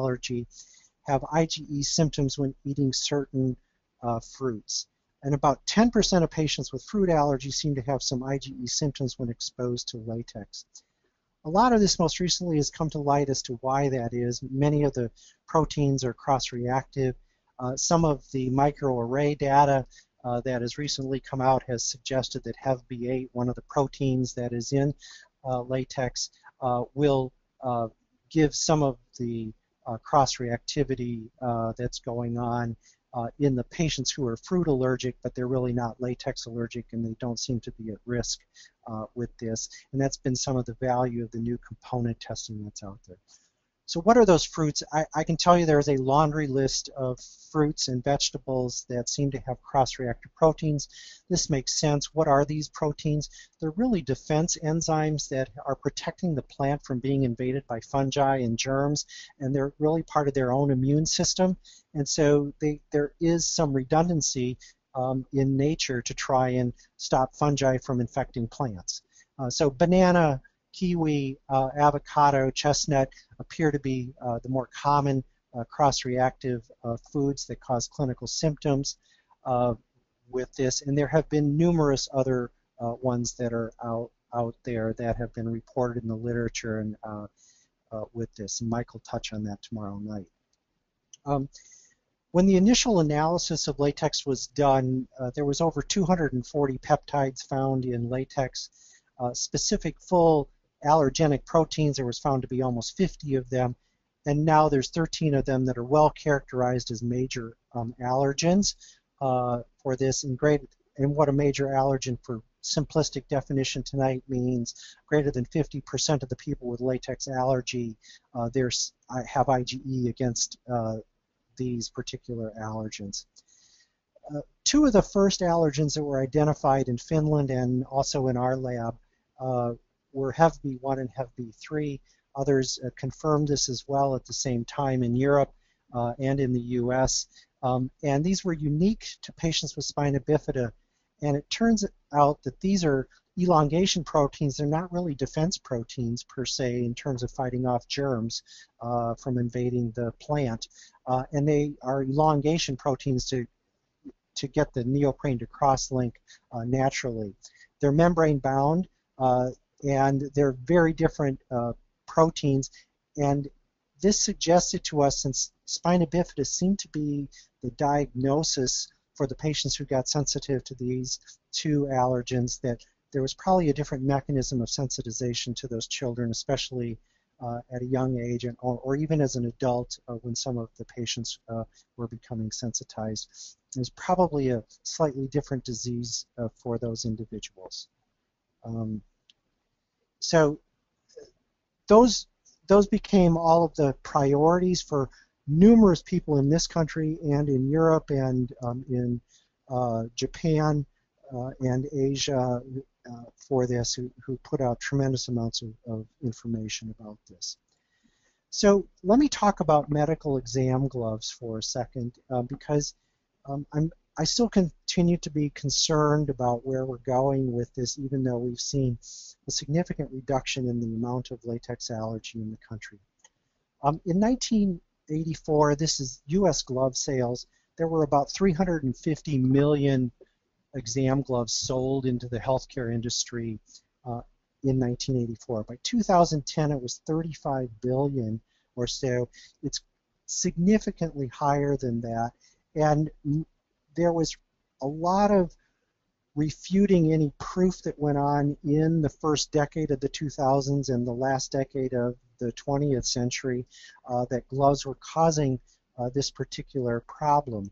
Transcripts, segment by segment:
allergy have IgE symptoms when eating certain fruits. And about 10% of patients with fruit allergy seem to have some IgE symptoms when exposed to latex. A lot of this most recently has come to light as to why that is. Many of the proteins are cross-reactive. Some of the microarray data that has recently come out has suggested that HEVB8, one of the proteins that is in latex, will give some of the cross-reactivity that's going on in the patients who are fruit allergic, but they're really not latex allergic, and they don't seem to be at risk with this. And that's been some of the value of the new component testing that's out there. So what are those fruits? I can tell you there's a laundry list of fruits and vegetables that seem to have cross-reactive proteins. This makes sense. What are these proteins? They're really defense enzymes that are protecting the plant from being invaded by fungi and germs, and they're really part of their own immune system. And so there is some redundancy in nature to try and stop fungi from infecting plants. So banana, kiwi, avocado, chestnut appear to be the more common cross-reactive foods that cause clinical symptoms with this. And there have been numerous other ones that are out there that have been reported in the literature and with this. And Mike will touch on that tomorrow night. When the initial analysis of latex was done, there was over 240 peptides found in latex. Specific full allergenic proteins, there was found to be almost 50 of them, and now there's 13 of them that are well characterized as major allergens for this. And what a major allergen for simplistic definition tonight means greater than 50% of the people with latex allergy have IgE against these particular allergens. Two of the first allergens that were identified in Finland and also in our lab were HEVB1 and HEVB3. Others confirmed this as well at the same time in Europe and in the US. And these were unique to patients with spina bifida. And it turns out that these are elongation proteins. They're not really defense proteins per se in terms of fighting off germs from invading the plant. And they are elongation proteins to get the neoprene to cross-link naturally. They're membrane bound. And they're very different proteins, and this suggested to us, since spina bifida seemed to be the diagnosis for the patients who got sensitive to these two allergens, that there was probably a different mechanism of sensitization to those children, especially at a young age, or even as an adult when some of the patients were becoming sensitized. There's probably a slightly different disease for those individuals. So those became all of the priorities for numerous people in this country and in Europe and in Japan and Asia for this, who put out tremendous amounts of information about this. So let me talk about medical exam gloves for a second, because I still continue to be concerned about where we're going with this, even though we've seen a significant reduction in the amount of latex allergy in the country. In 1984, this is U.S. glove sales, there were about 350 million exam gloves sold into the healthcare industry in 1984. By 2010, it was 35 billion or so. It's significantly higher than that. And there was a lot of refuting any proof that went on in the first decade of the 2000s and the last decade of the 20th century that gloves were causing this particular problem,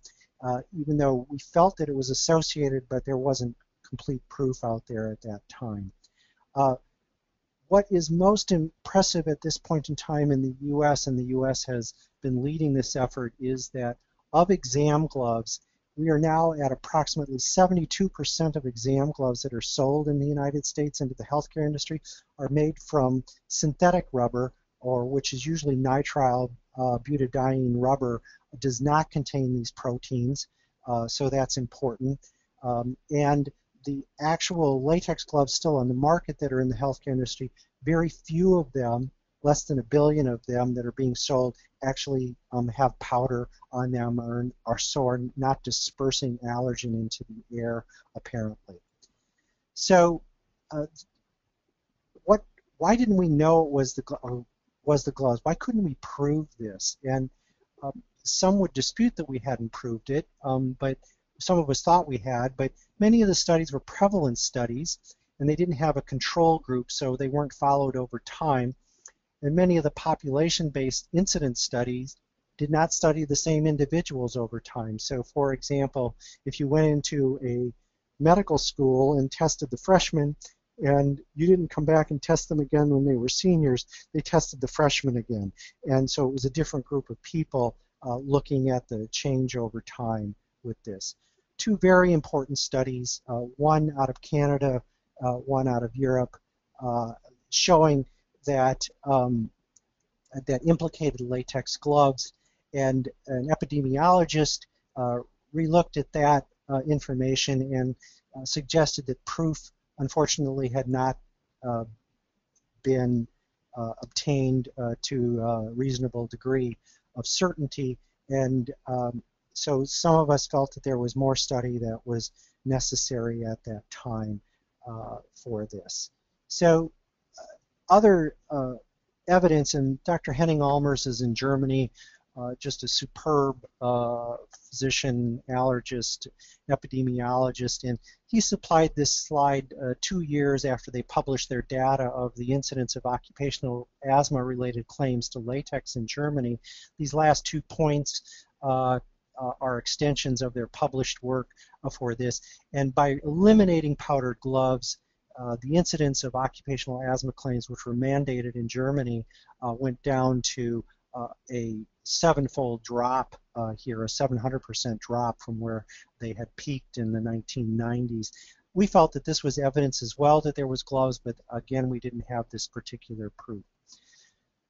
even though we felt that it was associated, but there wasn't complete proof out there at that time. What is most impressive at this point in time in the U.S., and the U.S. has been leading this effort, is that of exam gloves, we are now at approximately 72% of exam gloves that are sold in the United States into the healthcare industry are made from synthetic rubber, or which is usually nitrile butadiene rubber. It does not contain these proteins, so that's important. And the actual latex gloves still on the market that are in the healthcare industry, very few of them less than 1 billion of them that are being sold actually have powder on them so are not dispersing allergen into the air, apparently. So why didn't we know it was the gloves? Why couldn't we prove this? And some would dispute that we hadn't proved it, but some of us thought we had, but many of the studies were prevalence studies, and they didn't have a control group, so they weren't followed over time. And many of the population-based incidence studies did not study the same individuals over time. So, for example, if you went into a medical school and tested the freshmen, and you didn't come back and test them again when they were seniors, they tested the freshmen again. And so it was a different group of people looking at the change over time with this. Two very important studies, one out of Canada, one out of Europe, showing that that implicated latex gloves, and an epidemiologist relooked at that information and suggested that proof, unfortunately, had not been obtained to a reasonable degree of certainty, and so some of us felt that there was more study that was necessary at that time for this. So other evidence, and Dr. Henning Almers is in Germany, just a superb physician, allergist, epidemiologist, and he supplied this slide 2 years after they published their data of the incidence of occupational asthma-related claims to latex in Germany. These last 2 points are extensions of their published work for this, and by eliminating powdered gloves, the incidence of occupational asthma claims, which were mandated in Germany, went down to a 7-fold drop here, a 700% drop from where they had peaked in the 1990s. We felt that this was evidence as well that there was gloves, but again, we didn't have this particular proof.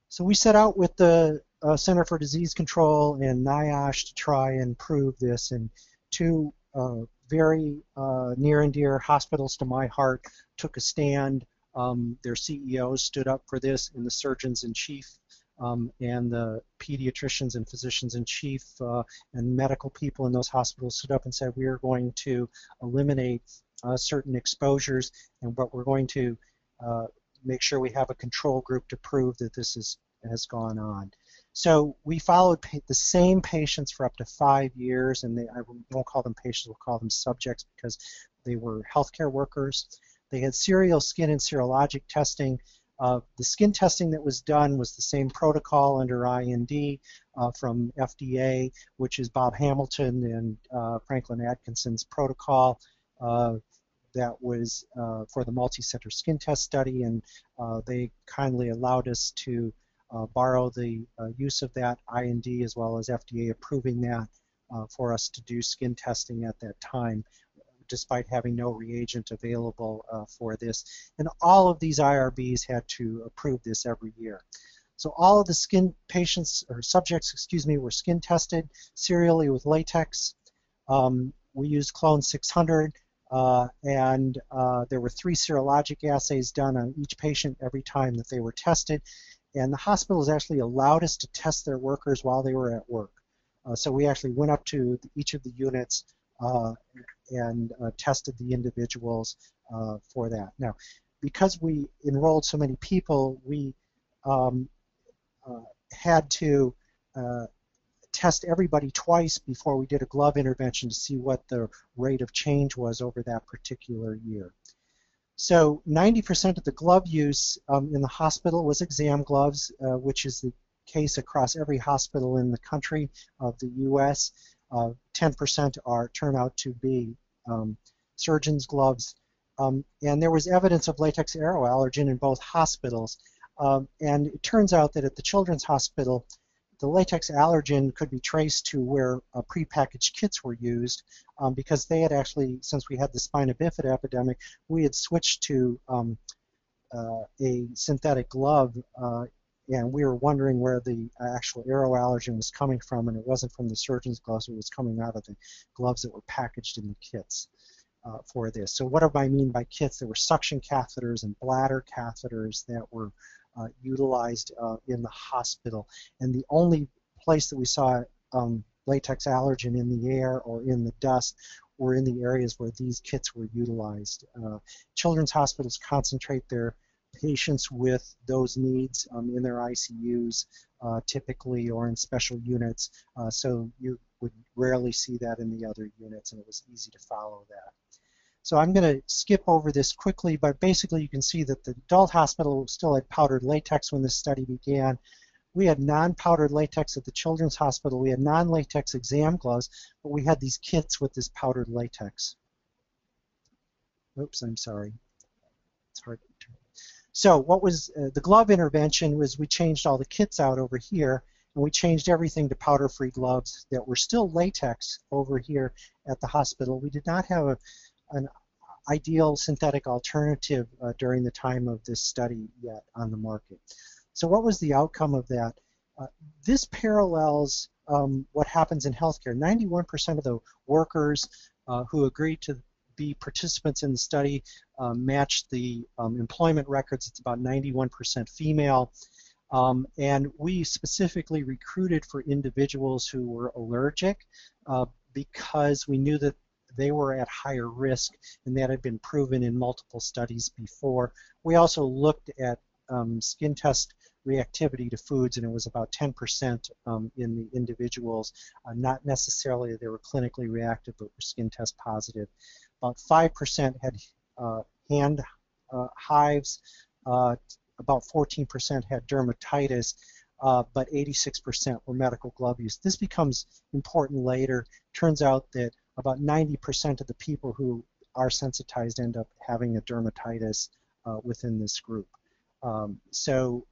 So we set out with the Center for Disease Control and NIOSH to try and prove this, and two very near and dear hospitals to my heart took a stand. Their CEOs stood up for this, and the surgeons in chief and the pediatricians and physicians in chief and medical people in those hospitals stood up and said, we are going to eliminate certain exposures, but we're going to make sure we have a control group to prove that this has gone on. So we followed the same patients for up to 5 years, and I won't call them patients, we'll call them subjects because they were healthcare workers. They had serial skin and serologic testing. The skin testing that was done was the same protocol under IND from FDA, which is Bob Hamilton and Franklin Atkinson's protocol that was for the multi-center skin test study, and they kindly allowed us to borrow the use of that IND as well as FDA approving that for us to do skin testing at that time, despite having no reagent available for this. And all of these IRBs had to approve this every year. So all of the skin patients, or subjects, excuse me, were skin tested serially with latex. We used Clone 600, and there were 3 serologic assays done on each patient every time that they were tested. And the hospitals actually allowed us to test their workers while they were at work. So we actually went up to each of the units and tested the individuals for that. Now, because we enrolled so many people, we had to test everybody twice before we did a glove intervention to see what the rate of change was over that particular year. So 90% of the glove use in the hospital was exam gloves, which is the case across every hospital in the country of the U.S. 10% turn out to be surgeon's gloves. And there was evidence of latex aeroallergen in both hospitals. And it turns out that at the Children's Hospital, the latex allergen could be traced to where prepackaged kits were used because they had actually, since we had the spina bifida epidemic, we had switched to a synthetic glove, and we were wondering where the actual aeroallergen was coming from, and it wasn't from the surgeon's gloves, it was coming out of the gloves that were packaged in the kits. for this. So what do I mean by kits? There were suction catheters and bladder catheters that were utilized in the hospital. And the only place that we saw latex allergen in the air or in the dust were in the areas where these kits were utilized. Children's hospitals concentrate their patients with those needs in their ICUs typically, or in special units, so you would rarely see that in the other units, and it was easy to follow that. So I'm going to skip over this quickly, but basically you can see that the adult hospital still had powdered latex when this study began. We had non-powdered latex at the children's hospital. We had non-latex exam gloves, but we had these kits with this powdered latex. Oops, I'm sorry. It's hard to turn. So what was the glove intervention was we changed all the kits out over here, and we changed everything to powder-free gloves that were still latex over here at the hospital. We did not have an ideal synthetic alternative during the time of this study yet on the market. So what was the outcome of that? This parallels what happens in healthcare. 91% of the workers who agreed to be participants in the study matched the employment records. It's about 91% female. And we specifically recruited for individuals who were allergic because we knew that they were at higher risk, and that had been proven in multiple studies before. We also looked at skin test reactivity to foods, and it was about 10% in the individuals. Not necessarily they were clinically reactive, but were skin test positive. About 5% had hand hives. About 14% had dermatitis, but 86% were medical glove use. This becomes important later. Turns out that about 90% of the people who are sensitized end up having a dermatitis within this group. So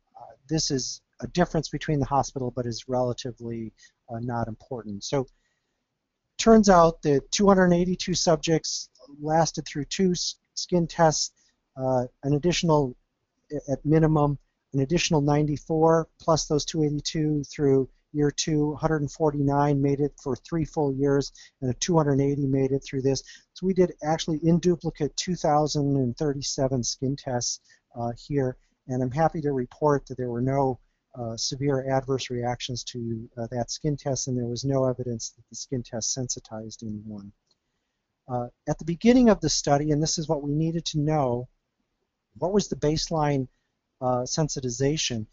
this is a difference between the hospital, but is relatively not important. So turns out that 282 subjects lasted through 2 skin tests, an additional, at minimum, an additional 94 plus those 282 through year 2, 149 made it for 3 full years, and a 280 made it through this. So we did actually in duplicate 2,037 skin tests here, and I'm happy to report that there were no severe adverse reactions to that skin test, and there was no evidence that the skin test sensitized anyone. At the beginning of the study, and this is what we needed to know, what was the baseline sensitization?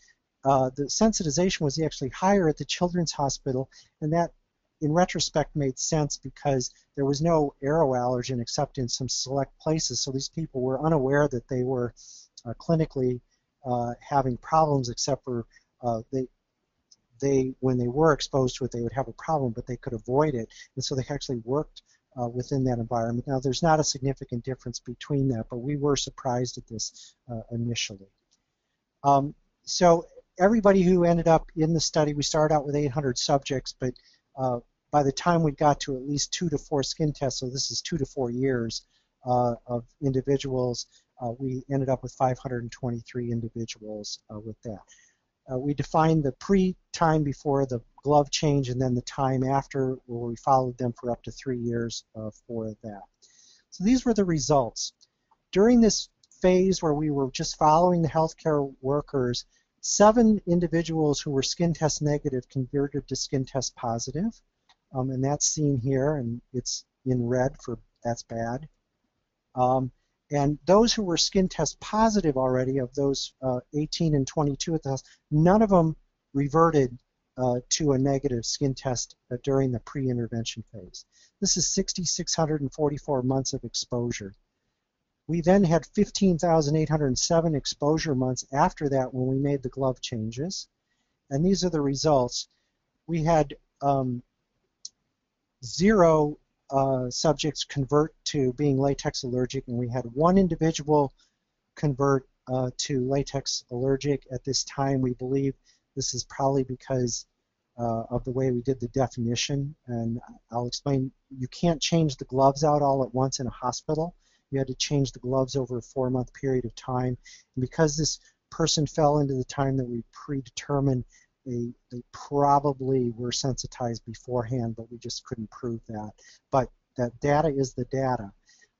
The sensitization was actually higher at the Children's Hospital, and that in retrospect made sense because there was no aeroallergen except in some select places, so these people were unaware that they were clinically having problems, except for when they were exposed to it, they would have a problem, but they could avoid it, and so they actually worked within that environment. Now, there's not a significant difference between that, but we were surprised at this initially. So everybody who ended up in the study, we started out with 800 subjects, but by the time we got to at least 2 to 4 skin tests, so this is 2 to 4 years of individuals, we ended up with 523 individuals with that. We defined the pre-time before the glove change and then the time after, where we followed them for up to 3 years for that. So these were the results. During this phase where we were just following the healthcare workers, 7 individuals who were skin test negative converted to skin test positive, and that's seen here, and it's in red for that's bad. And those who were skin test positive already, of those 18 and 22 at the house, none of them reverted to a negative skin test during the pre-intervention phase. This is 6,644 months of exposure. We then had 15,807 exposure months after that when we made the glove changes. And these are the results. We had 0 subjects convert to being latex allergic, and we had 1 individual convert to latex allergic at this time. We believe this is probably because of the way we did the definition, and I'll explain. You can't change the gloves out all at once in a hospital. You had to change the gloves over a 4-month period of time, and because this person fell into the time that we predetermined, they probably were sensitized beforehand, but we just couldn't prove that. But that data is the data.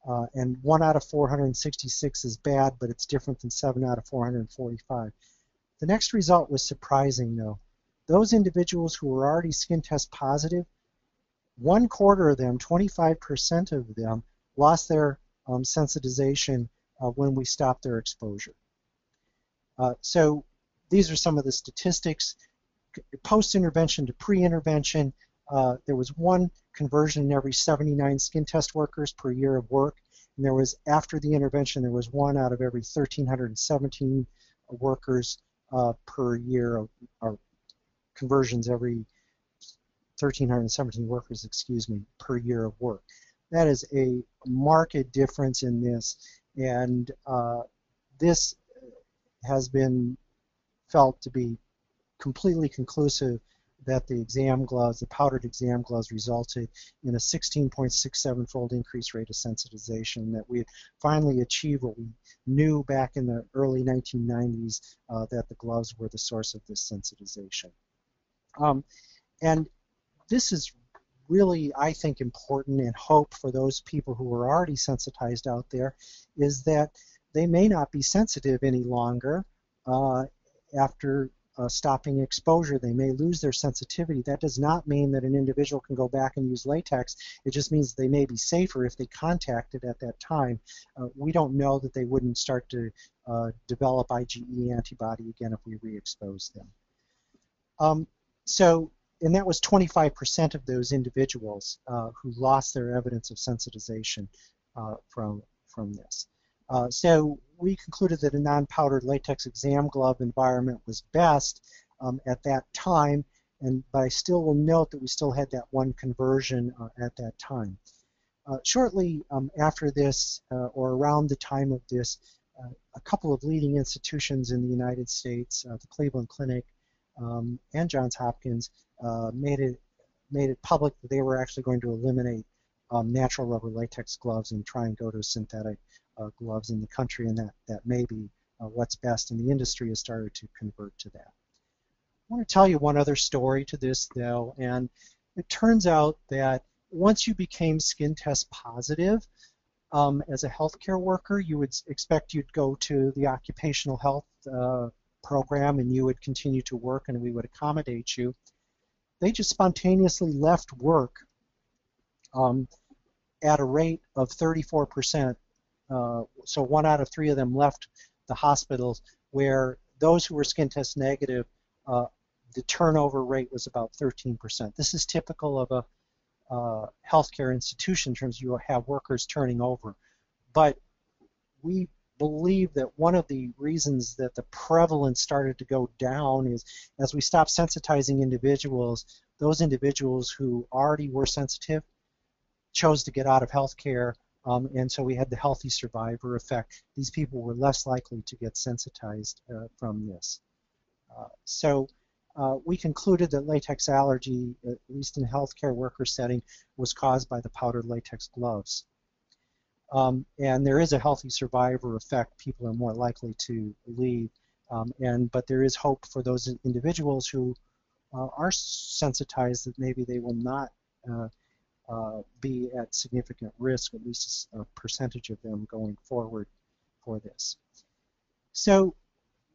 And 1 out of 466 is bad, but it's different than 7 out of 445. The next result was surprising, though. Those individuals who were already skin test positive, 1/4 of them, 25% of them, lost their sensitization when we stopped their exposure. So these are some of the statistics. Post-intervention to pre-intervention, there was 1 conversion in every 79 skin test workers per year of work. And there was, after the intervention, there was 1 out of every 1,317 workers per year, or conversions every 1,317 workers, excuse me, per year of work. That is a marked difference in this, and this has been felt to be completely conclusive that the exam gloves, the powdered exam gloves, resulted in a 16.67-fold increased rate of sensitization, that we had finally achieved what we knew back in the early 1990s, that the gloves were the source of this sensitization. And this is really, I think, important, and hope for those people who are already sensitized out there, is that they may not be sensitive any longer after stopping exposure. They may lose their sensitivity. That does not mean that an individual can go back and use latex. It just means they may be safer if they contact it at that time. We don't know that they wouldn't start to develop IgE antibody again if we re-expose them. And that was 25% of those individuals who lost their evidence of sensitization from this. So we concluded that a non-powdered latex exam glove environment was best at that time, but I still will note that we still had that 1 conversion at that time. Shortly after this, or around the time of this, a couple of leading institutions in the United States, the Cleveland Clinic and Johns Hopkins, made it public that they were actually going to eliminate natural rubber latex gloves and try and go to synthetic gloves in the country, and that may be what's best, and the industry has started to convert to that. I want to tell you one other story to this, though, and it turns out that once you became skin test positive as a healthcare worker, you would expect you'd go to the occupational health program and you would continue to work and we would accommodate you. They just spontaneously left work at a rate of 34%. So 1 out of 3 of them left the hospitals, where those who were skin test negative, the turnover rate was about 13%. This is typical of a healthcare institution in terms of you have workers turning over. But we believe that one of the reasons that the prevalence started to go down is as we stopped sensitizing individuals, those individuals who already were sensitive chose to get out of healthcare, and so we had the healthy survivor effect. These people were less likely to get sensitized from this. So we concluded that latex allergy, at least in a healthcare worker setting, was caused by the powdered latex gloves. And there is a healthy survivor effect. People are more likely to leave, but there is hope for those individuals who are sensitized that maybe they will not be at significant risk, at least a percentage of them going forward for this. So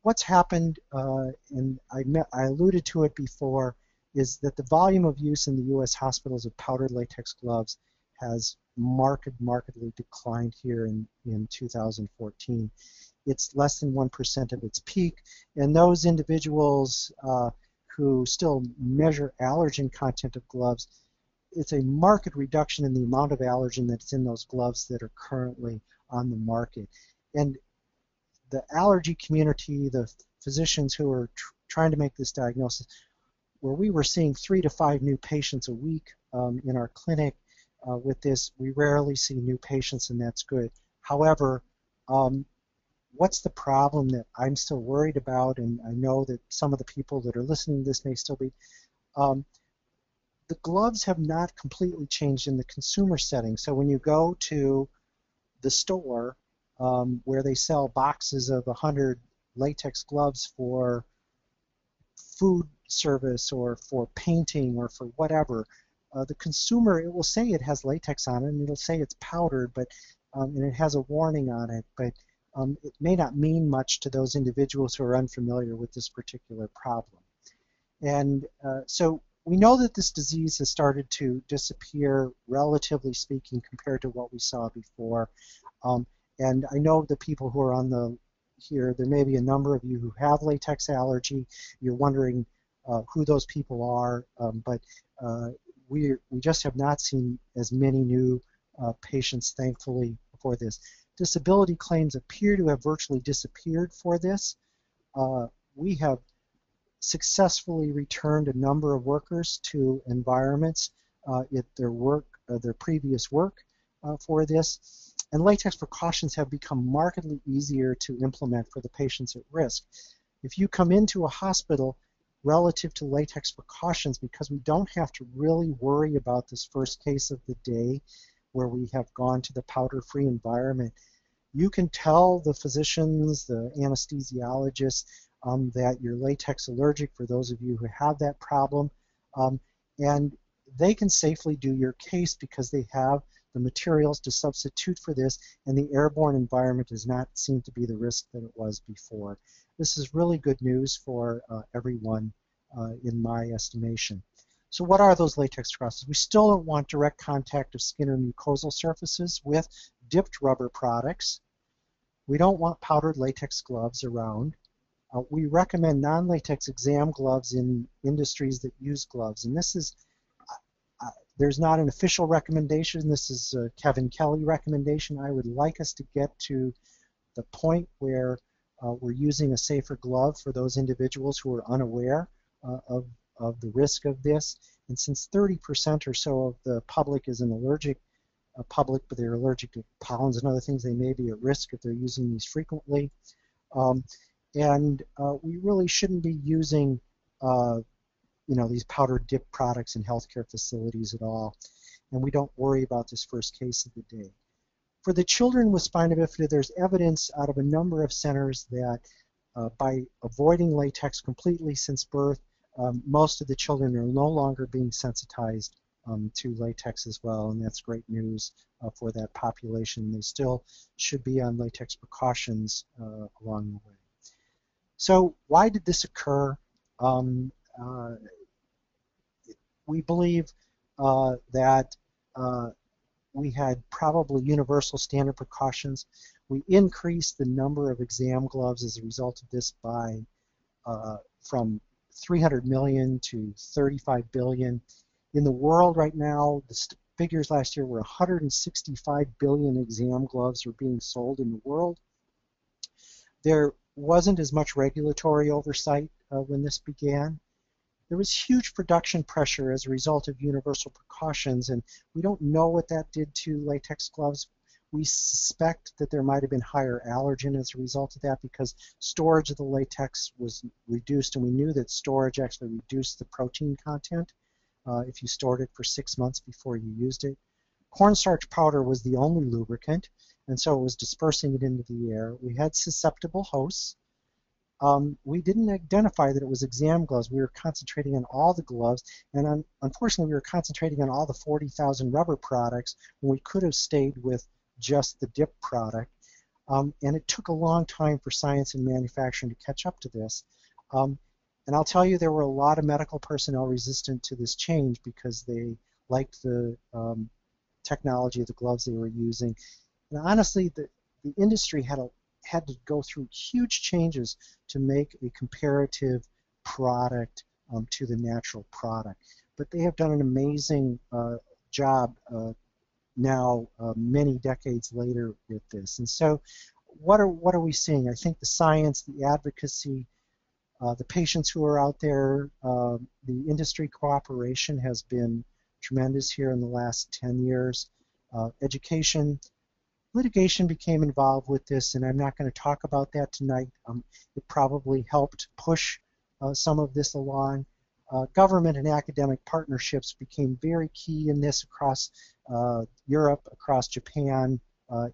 what's happened, and I alluded to it before, is that the volume of use in the U.S. hospitals of powdered latex gloves has markedly declined here in 2014. It's less than 1% of its peak, and those individuals who still measure allergen content of gloves, it's a marked reduction in the amount of allergen that's in those gloves that are currently on the market. And the allergy community, the physicians who are trying to make this diagnosis, where we were seeing 3 to 5 new patients a week in our clinic with this, we rarely see new patients, and that's good. However, what's the problem that I'm still worried about, and I know that some of the people that are listening to this may still be, the gloves have not completely changed in the consumer setting. So when you go to the store where they sell boxes of 100 latex gloves for food service or for painting or for whatever, the consumer, it will say it has latex on it and it'll say it's powdered, but and it has a warning on it, but it may not mean much to those individuals who are unfamiliar with this particular problem. And so we know that this disease has started to disappear, relatively speaking, compared to what we saw before. And I know the people who are on the here, there may be a number of you who have latex allergy. You're wondering who those people are, but we just have not seen as many new patients, thankfully, for this. Disability claims appear to have virtually disappeared for this. We have successfully returned a number of workers to environments at their previous work for this. And latex precautions have become markedly easier to implement for the patients at risk. If you come into a hospital relative to latex precautions, because we don't have to really worry about this first case of the day where we have gone to the powder-free environment, you can tell the physicians, the anesthesiologists, that you're latex allergic, for those of you who have that problem, and they can safely do your case because they have the materials to substitute for this, and the airborne environment does not seem to be the risk that it was before. This is really good news for everyone in my estimation. So what are those latex precautions? We still don't want direct contact of skin or mucosal surfaces with dipped rubber products. We don't want powdered latex gloves around. We recommend non-latex exam gloves in industries that use gloves, and this is there's not an official recommendation. This is a Kevin Kelly recommendation. I would like us to get to the point where we're using a safer glove for those individuals who are unaware of the risk of this. And since 30% or so of the public is an allergic public, but they're allergic to pollens and other things, they may be at risk if they're using these frequently. We really shouldn't be using these powder dip products in healthcare facilities at all, and we don't worry about this first case of the day. For the children with spina bifida, there's evidence out of a number of centers that by avoiding latex completely since birth, most of the children are no longer being sensitized to latex as well, and that's great news for that population. They still should be on latex precautions along the way. So why did this occur? We believe that we had probably universal standard precautions. We increased the number of exam gloves as a result of this by from 300 million to 35 billion. In the world right now, the figures last year were 165 billion exam gloves are being sold in the world. There wasn't as much regulatory oversight when this began. There was huge production pressure as a result of universal precautions, and we don't know what that did to latex gloves. We suspect that there might have been higher allergen as a result of that because storage of the latex was reduced, and we knew that storage actually reduced the protein content if you stored it for 6 months before you used it. Cornstarch powder was the only lubricant, and so it was dispersing it into the air. We had susceptible hosts. We didn't identify that it was exam gloves. We were concentrating on all the gloves, and unfortunately we were concentrating on all the 40,000 rubber products when we could have stayed with just the dip product. And it took a long time for science and manufacturing to catch up to this. And I'll tell you, there were a lot of medical personnel resistant to this change because they liked the technology of the gloves they were using. And honestly, the industry had to go through huge changes to make a comparative product to the natural product. But they have done an amazing job now, many decades later with this. And so what are we seeing? I think the science, the advocacy, the patients who are out there, the industry cooperation has been tremendous here in the last 10 years. Education, litigation became involved with this, and I'm not going to talk about that tonight. It probably helped push some of this along. Government and academic partnerships became very key in this across Europe, across Japan,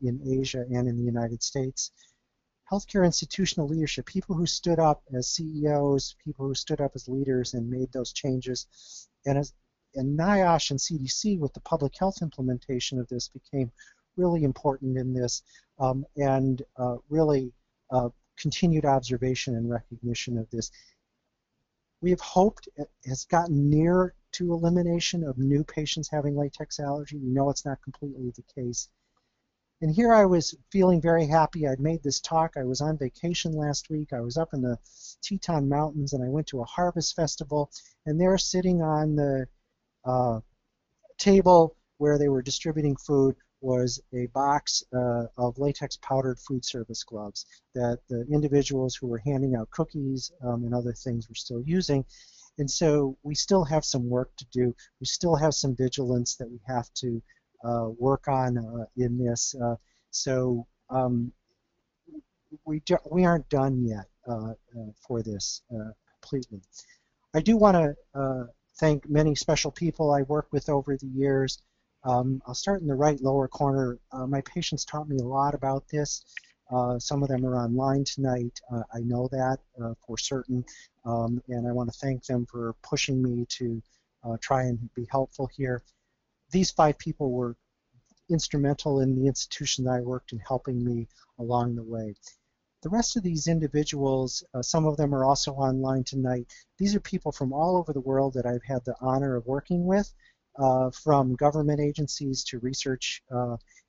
in Asia, and in the United States. Healthcare institutional leadership, people who stood up as CEOs, people who stood up as leaders and made those changes. And NIOSH and CDC, with the public health implementation of this, became really important in this, and really continued observation and recognition of this. We have hoped it has gotten near to elimination of new patients having latex allergy. We know it's not completely the case. And here I was feeling very happy. I'd made this talk. I was on vacation last week. I was up in the Teton Mountains, and I went to a harvest festival, and there sitting on the table where they were distributing food was a box of latex powdered food service gloves that the individuals who were handing out cookies and other things were still using. And so we still have some work to do. We still have some vigilance that we have to work on in this. We aren't done yet for this completely. I do want to thank many special people I worked with over the years. I'll start in the right lower corner. My patients taught me a lot about this. Some of them are online tonight. I know that for certain, and I want to thank them for pushing me to try and be helpful here. These 5 people were instrumental in the institution that I worked in, helping me along the way. The rest of these individuals, some of them are also online tonight. These are people from all over the world that I've had the honor of working with, from government agencies to research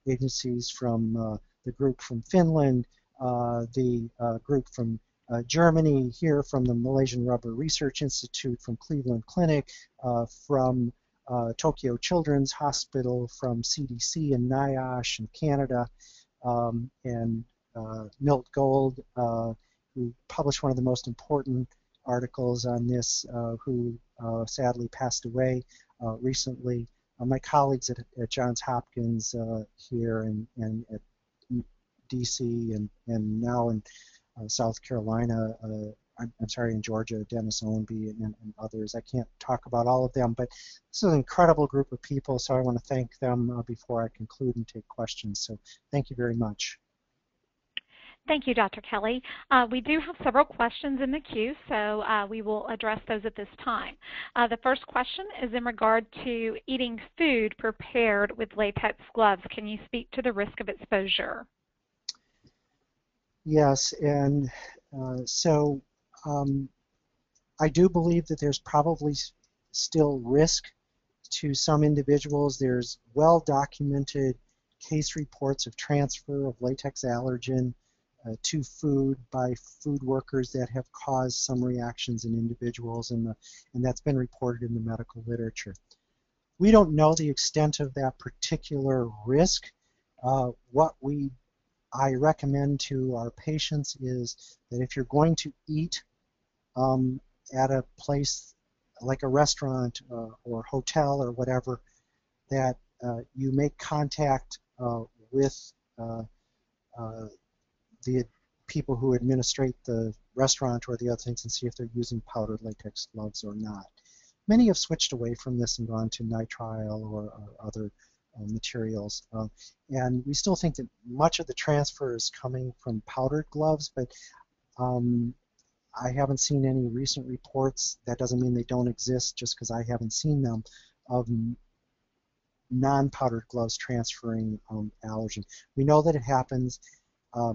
agencies, from the group from Finland, the group from Germany, here from the Malaysian Rubber Research Institute, from Cleveland Clinic, from Tokyo Children's Hospital, from CDC and NIOSH in Canada, and Milt Gold, who published one of the most important articles on this, who sadly passed away recently. My colleagues at Johns Hopkins here and at DC and now in South Carolina, I'm sorry, in Georgia, Dennis Owenby and others. I can't talk about all of them, but this is an incredible group of people, so I want to thank them before I conclude and take questions. So thank you very much. Thank you, Dr. Kelly. We do have several questions in the queue, so we will address those at this time. The first question is in regard to eating food prepared with latex gloves. Can you speak to the risk of exposure? Yes, and I do believe that there's probably still risk to some individuals. There's well-documented case reports of transfer of latex allergen to food by food workers that have caused some reactions in individuals, and that's been reported in the medical literature. We don't know the extent of that particular risk. What I recommend to our patients is that if you're going to eat at a place like a restaurant or hotel or whatever, that you make contact with the people who administrate the restaurant or the other things and see if they're using powdered latex gloves or not. Many have switched away from this and gone to nitrile or other materials. And we still think that much of the transfer is coming from powdered gloves, but I haven't seen any recent reports. That doesn't mean they don't exist just because I haven't seen them, of non-powdered gloves transferring allergen. We know that it happens.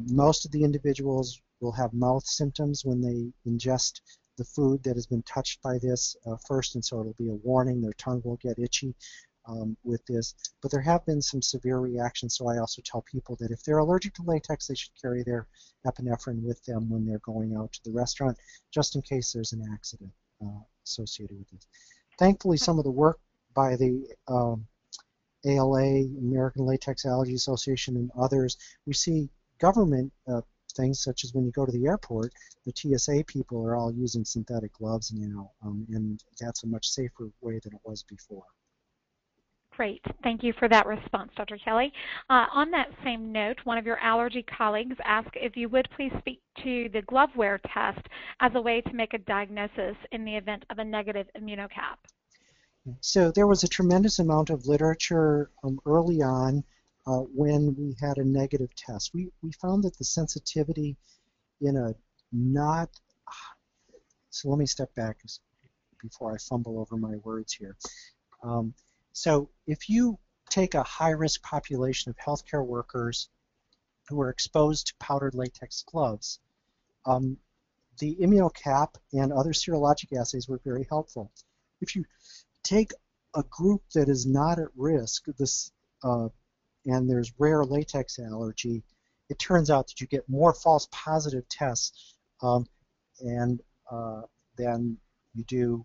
Most of the individuals will have mouth symptoms when they ingest the food that has been touched by this first, and so it'll be a warning. Their tongue will get itchy with this. But there have been some severe reactions, so I also tell people that if they're allergic to latex, they should carry their epinephrine with them when they're going out to the restaurant, just in case there's an accident associated with this. Thankfully, some of the work by the ALA, American Latex Allergy Association, and others, we see government things such as when you go to the airport, the TSA people are all using synthetic gloves now, and that's a much safer way than it was before. Great. Thank you for that response, Dr. Kelly. On that same note, one of your allergy colleagues asked if you would please speak to the glove wear test as a way to make a diagnosis in the event of a negative immunocap. So there was a tremendous amount of literature early on when we had a negative test. We found that the sensitivity in a not, so let me step back before I fumble over my words here. So if you take a high-risk population of healthcare workers who are exposed to powdered latex gloves, the immunocap and other serologic assays were very helpful. If you take a group that is not at risk, and there's rare latex allergy, it turns out that you get more false positive tests than you do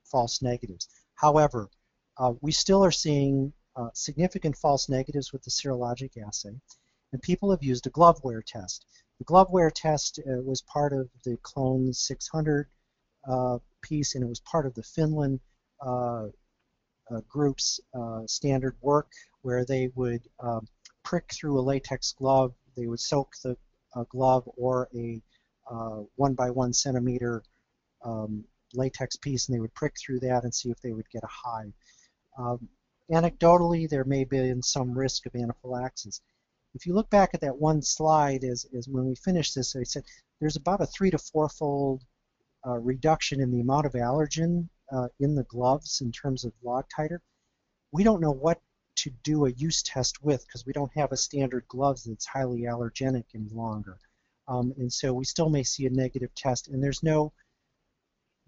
false negatives. However, we still are seeing significant false negatives with the serologic assay, and people have used a glove wear test. The glove wear test was part of the Clone 600 piece, and it was part of the Finland group's standard work, where they would prick through a latex glove. They would soak the glove or a 1 by 1 centimeter latex piece, and they would prick through that and see if they would get a high. Anecdotally, there may be some risk of anaphylaxis. If you look back at that one slide, as when we finished this, I said there's about a 3 to 4-fold reduction in the amount of allergen in the gloves in terms of log titer. We don't know what to do a use test with because we don't have a standard gloves that's highly allergenic any longer. And so we still may see a negative test, and there's no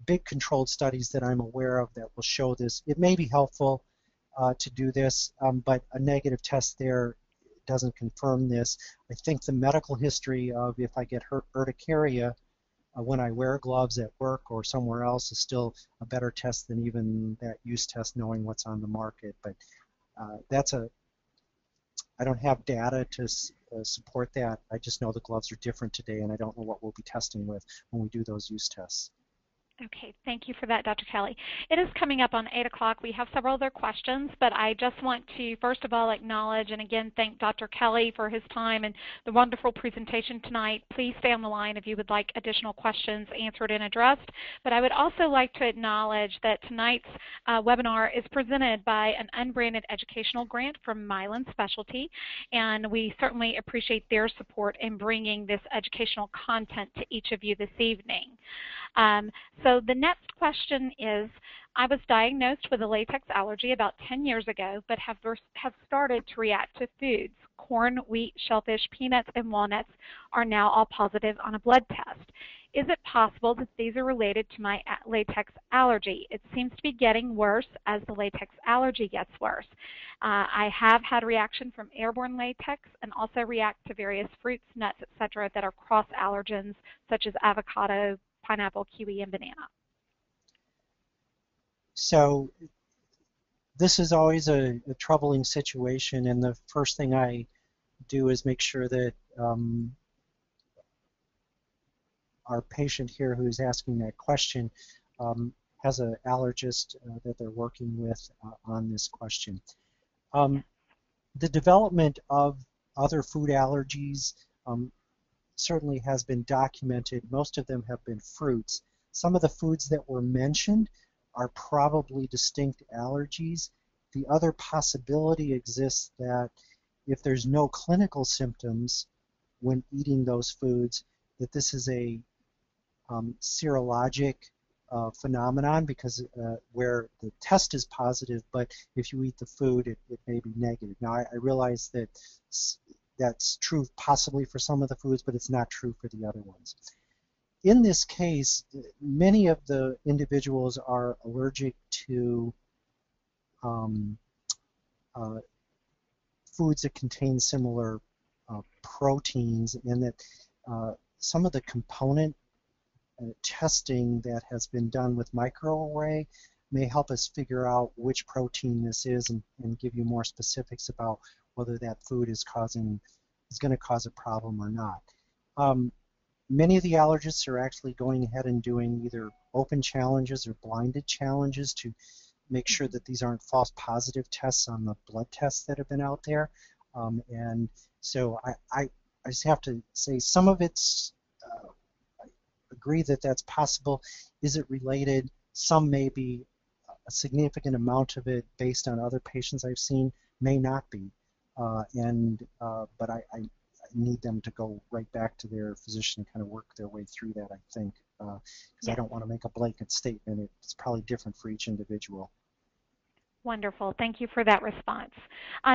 big controlled studies that I'm aware of that will show this. It may be helpful to do this, but a negative test there doesn't confirm this. I think the medical history of if I get urticaria when I wear gloves at work or somewhere else is still a better test than even that use test knowing what's on the market. But I don't have data to support that. I just know the gloves are different today, and I don't know what we'll be testing with when we do those use tests. Okay, thank you for that, Dr. Kelly. It is coming up on 8 o'clock. We have several other questions, but I just want to, first of all, acknowledge and again thank Dr. Kelly for his time and the wonderful presentation tonight. Please stay on the line if you would like additional questions answered and addressed. But I would also like to acknowledge that tonight's webinar is presented by an unbranded educational grant from Mylan Specialty, and we certainly appreciate their support in bringing this educational content to each of you this evening. So the next question is, I was diagnosed with a latex allergy about 10 years ago, but have started to react to foods. Corn, wheat, shellfish, peanuts, and walnuts are now all positive on a blood test. Is it possible that these are related to my latex allergy? It seems to be getting worse as the latex allergy gets worse. I have had a reaction from airborne latex and also react to various fruits, nuts, etc. that are cross allergens such as avocado, pineapple, kiwi, and banana. So this is always a troubling situation, and the first thing I do is make sure that our patient here who's asking that question has an allergist that they're working with on this question. The development of other food allergies certainly has been documented. Most of them have been fruits. Some of the foods that were mentioned are probably distinct allergies. The other possibility exists that if there's no clinical symptoms when eating those foods, that this is a serologic phenomenon, because where the test is positive, but if you eat the food, it may be negative. Now, I realize that that's true possibly for some of the foods, but it's not true for the other ones. In this case, many of the individuals are allergic to foods that contain similar proteins, and that some of the component testing that has been done with microarray may help us figure out which protein this is and give you more specifics about whether that food is going to cause a problem or not. Many of the allergists are actually going ahead and doing either open challenges or blinded challenges to make sure that these aren't false positive tests on the blood tests that have been out there. And so I just have to say some of it's, I agree that that's possible. Is it related? Some may be. A significant amount of it, based on other patients I've seen, may not be. But I need them to go right back to their physician and kind of work their way through that, I think, because I don't want to make a blanket statement. It's probably different for each individual. Wonderful. Thank you for that response.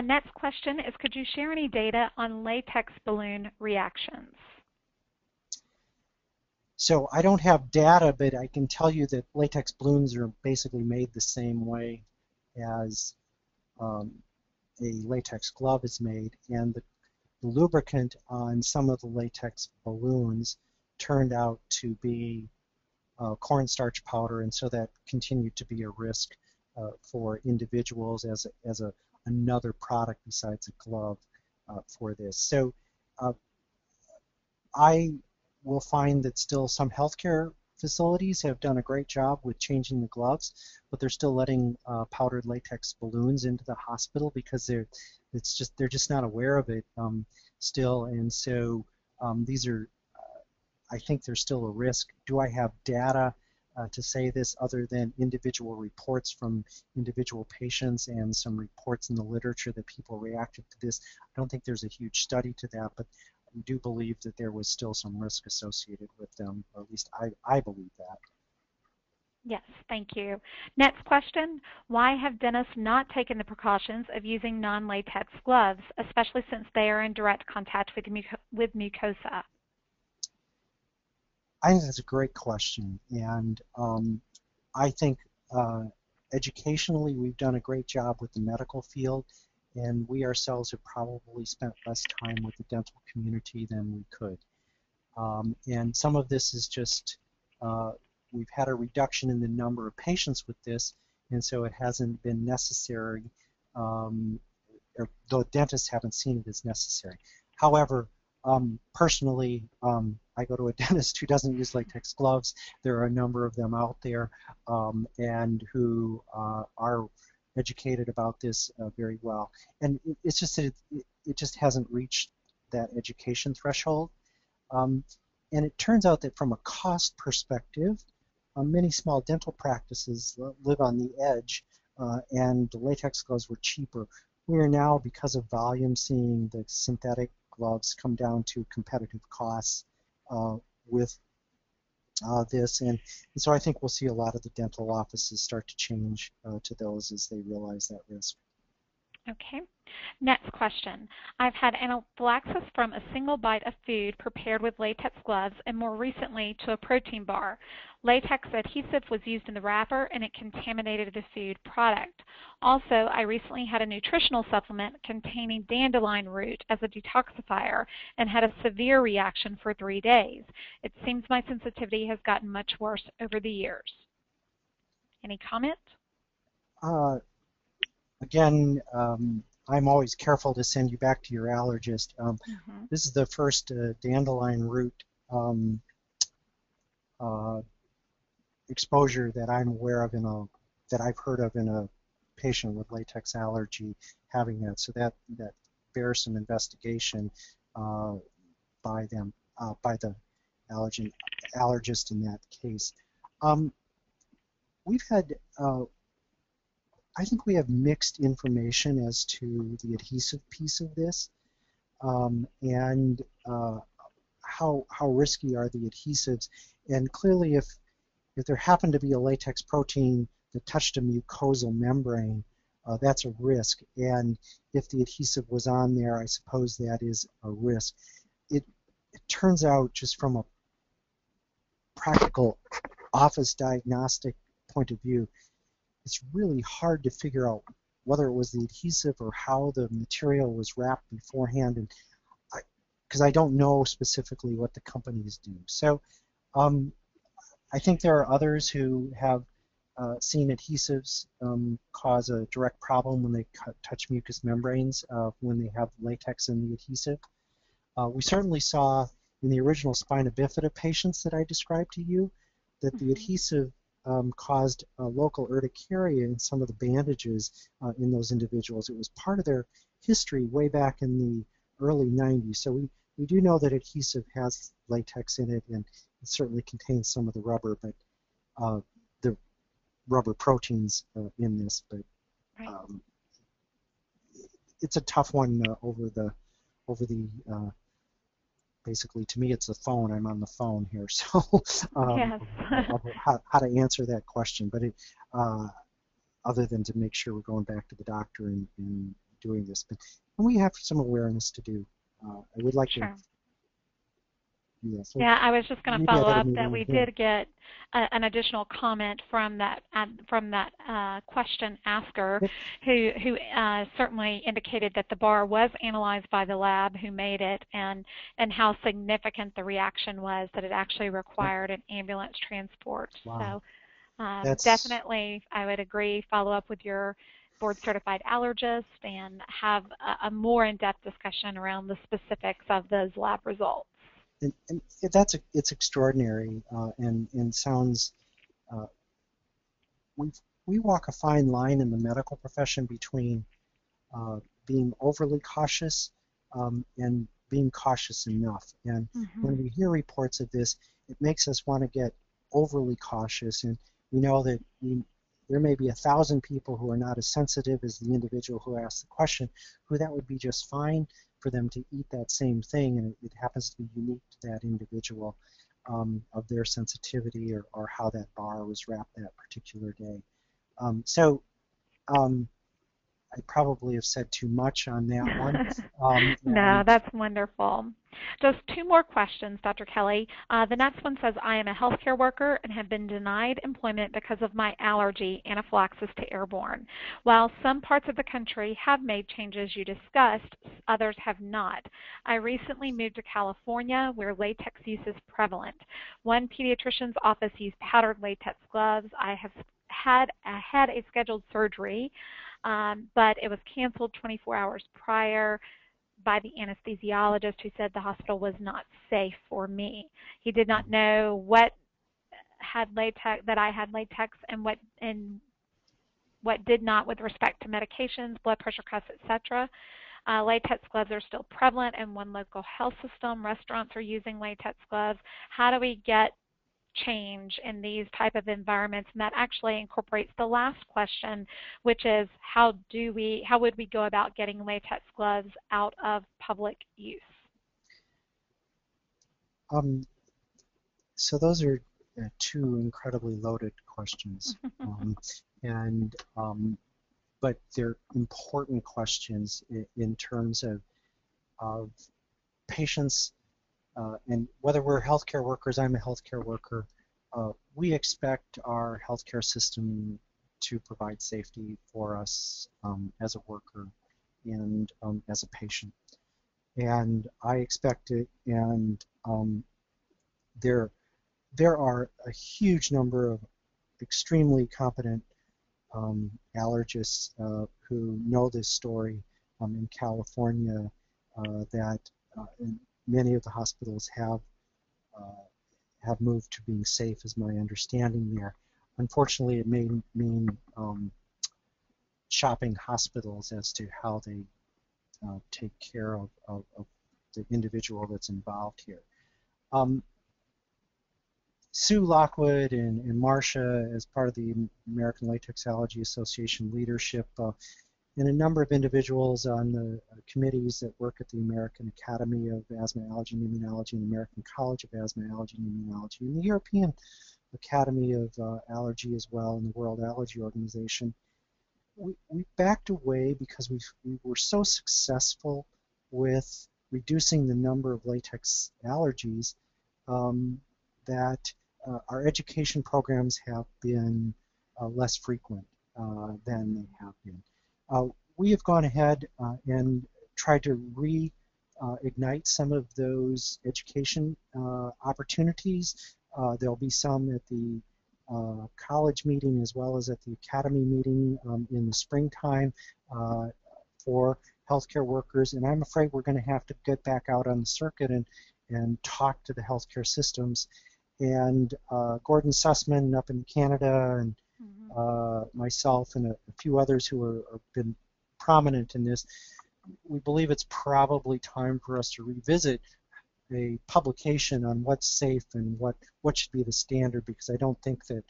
Next question is, could you share any data on latex balloon reactions? So I don't have data, but I can tell you that latex balloons are basically made the same way as a latex glove is made, and the lubricant on some of the latex balloons turned out to be cornstarch powder, and so that continued to be a risk for individuals as another product besides a glove for this. So I will find that still some healthcare facilities have done a great job with changing the gloves, but they're still letting powdered latex balloons into the hospital because they're just not aware of it still, and so these are, I think there's still a risk. Do I have data to say this other than individual reports from individual patients and some reports in the literature that people reacted to this? I don't think there's a huge study to that, but I do believe that there was still some risk associated with them, or at least I believe that. Yes, thank you. Next question, why have dentists not taken the precautions of using non-latex gloves, especially since they are in direct contact with mucosa? I think that's a great question, and I think educationally we've done a great job with the medical field, and we ourselves have probably spent less time with the dental community than we could. And some of this is just we've had a reduction in the number of patients with this, and so it hasn't been necessary, or the dentists haven't seen it as necessary. However, personally, I go to a dentist who doesn't use latex gloves. There are a number of them out there, and who are educated about this very well. And it's just that it just hasn't reached that education threshold. And it turns out that from a cost perspective, many small dental practices live on the edge, and the latex gloves were cheaper. We are now, because of volume, seeing the synthetic gloves come down to competitive costs with this, and so I think we'll see a lot of the dental offices start to change to those as they realize that risk. Okay. Next question. I've had anaphylaxis from a single bite of food prepared with latex gloves and more recently to a protein bar. Latex adhesive was used in the wrapper and it contaminated the food product. Also, I recently had a nutritional supplement containing dandelion root as a detoxifier and had a severe reaction for 3 days. It seems my sensitivity has gotten much worse over the years. Any comment? Again, I'm always careful to send you back to your allergist. This is the first dandelion root exposure that I'm aware of that I've heard of in a patient with latex allergy having that. So that bears some investigation by them, by the allergist in that case. We've had I think we have mixed information as to the adhesive piece of this, and how risky are the adhesives. And clearly, if there happened to be a latex protein that touched a mucosal membrane, that's a risk. And if the adhesive was on there, I suppose that is a risk. It turns out, just from a practical office diagnostic point of view, it's really hard to figure out whether it was the adhesive or how the material was wrapped beforehand, and because I don't know specifically what the companies do. So I think there are others who have seen adhesives cause a direct problem when they touch mucous membranes when they have latex in the adhesive. We certainly saw in the original spina bifida patients that I described to you that the adhesive caused local urticaria in some of the bandages in those individuals. It was part of their history way back in the early 90s. So we do know that adhesive has latex in it, and it certainly contains some of the rubber, but the rubber proteins in this. But it's a tough one over the basically, to me, it's the phone. I'm on the phone here, so Yes. how to answer that question. But other than to make sure we're going back to the doctor and doing this. But and we have some awareness to do. I would like to Sure. do that. So Yeah, I was just going to maybe I follow better up move that on. we Yeah. did get an additional comment from that question asker, Yep. who certainly indicated that the bar was analyzed by the lab who made it, and how significant the reaction was that it actually Yep. required an ambulance transport. Wow. So That's definitely, I would agree. Follow up with your board-certified allergist and have a more in-depth discussion around the specifics of those lab results. and it's extraordinary and sounds uh, we we walk a fine line in the medical profession between being overly cautious and being cautious enough. And when we hear reports of this, it makes us want to get overly cautious. And we know that there may be 1,000 people who are not as sensitive as the individual who asked the question, who that would be just fine for them to eat that same thing, and it happens to be unique to that individual of their sensitivity or how that bar was wrapped that particular day. So I probably have said too much on that one. No, And that's wonderful. Just two more questions, Dr. Kelly. The next one says, I am a healthcare worker and have been denied employment because of my allergy, anaphylaxis to airborne. While some parts of the country have made changes you discussed, others have not. I recently moved to California where latex use is prevalent. One pediatrician's office used powdered latex gloves. I have had a scheduled surgery, but it was canceled 24 hours prior by the anesthesiologist, who said the hospital was not safe for me. He did not know what had latex, that I had latex, and what did not with respect to medications, blood pressure cuffs, etc. Latex gloves are still prevalent in one local health system. Restaurants are using latex gloves. How do we get change in these type of environments? And that actually incorporates the last question, which is how would we go about getting latex gloves out of public use? So those are two incredibly loaded questions, and but they're important questions in terms of patients. And whether we're healthcare workers, I'm a healthcare worker, we expect our healthcare system to provide safety for us as a worker and as a patient. And I expect it, and there are a huge number of extremely competent allergists who know this story in California that many of the hospitals have moved to being safe, is my understanding there. Unfortunately, it may mean shopping hospitals as to how they take care of the individual that's involved here. Sue Lockwood and Marcia, as part of the American Latex Allergy Association leadership, and a number of individuals on the committees that work at the American Academy of Asthma, Allergy, and Immunology, and the American College of Asthma, Allergy, and Immunology, and the European Academy of Allergy as well, and the World Allergy Organization. We backed away because we were so successful with reducing the number of latex allergies that our education programs have been less frequent than they have been. We have gone ahead and tried to reignite some of those education opportunities. There'll be some at the college meeting as well as at the academy meeting in the springtime for healthcare workers, and I'm afraid we're going to have to get back out on the circuit and talk to the healthcare systems. And Gordon Sussman up in Canada, and myself and a few others who have been prominent in this, we believe it's probably time for us to revisit a publication on what's safe and what should be the standard, because I don't think that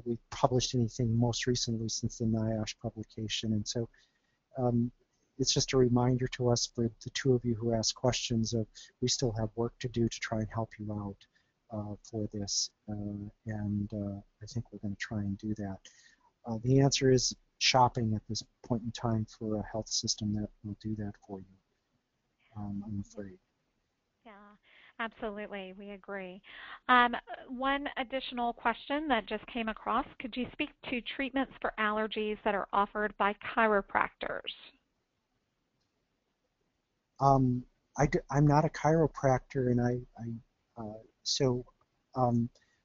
we've published anything most recently since the NIOSH publication. And so it's just a reminder to us, for the two of you who asked questions, of we still have work to do to try and help you out for this, and I think we're going to try and do that. the answer is shopping at this point in time for a health system that will do that for you, I'm afraid. Yeah, absolutely. We agree. One additional question that just came across. Could you speak to treatments for allergies that are offered by chiropractors? Um, I'm not a chiropractor, and so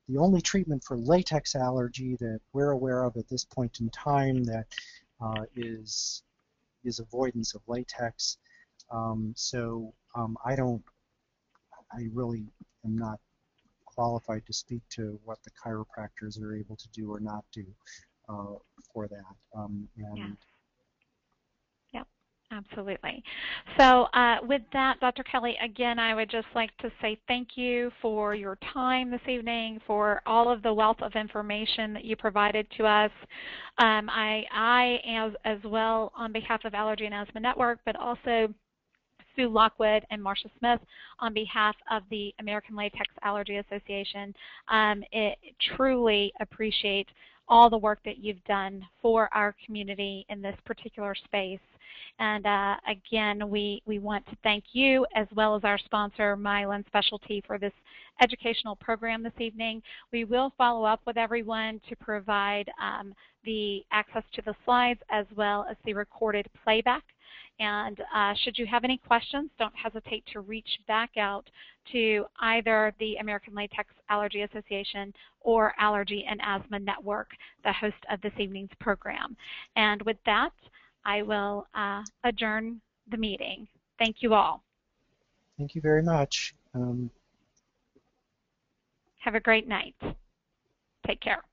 the only treatment for latex allergy that we're aware of at this point in time that is avoidance of latex. I really am not qualified to speak to what the chiropractors are able to do or not do for that. Yes. Yep, absolutely. So with that, Dr. Kelly, again, I would just like to say thank you for your time this evening, for all of the wealth of information that you provided to us. I as well, on behalf of Allergy and Asthma Network, but also Sue Lockwood and Marcia Smith on behalf of the American Latex Allergy Association, truly appreciate all the work that you've done for our community in this particular space. And again, we want to thank you as well as our sponsor, Mylan Specialty, for this educational program this evening. We will follow up with everyone to provide the access to the slides as well as the recorded playback. And should you have any questions, don't hesitate to reach back out to either the American Latex Allergy Association or Allergy and Asthma Network, the host of this evening's program. And with that, I will adjourn the meeting. Thank you all. Thank you very much. Have a great night. Take care.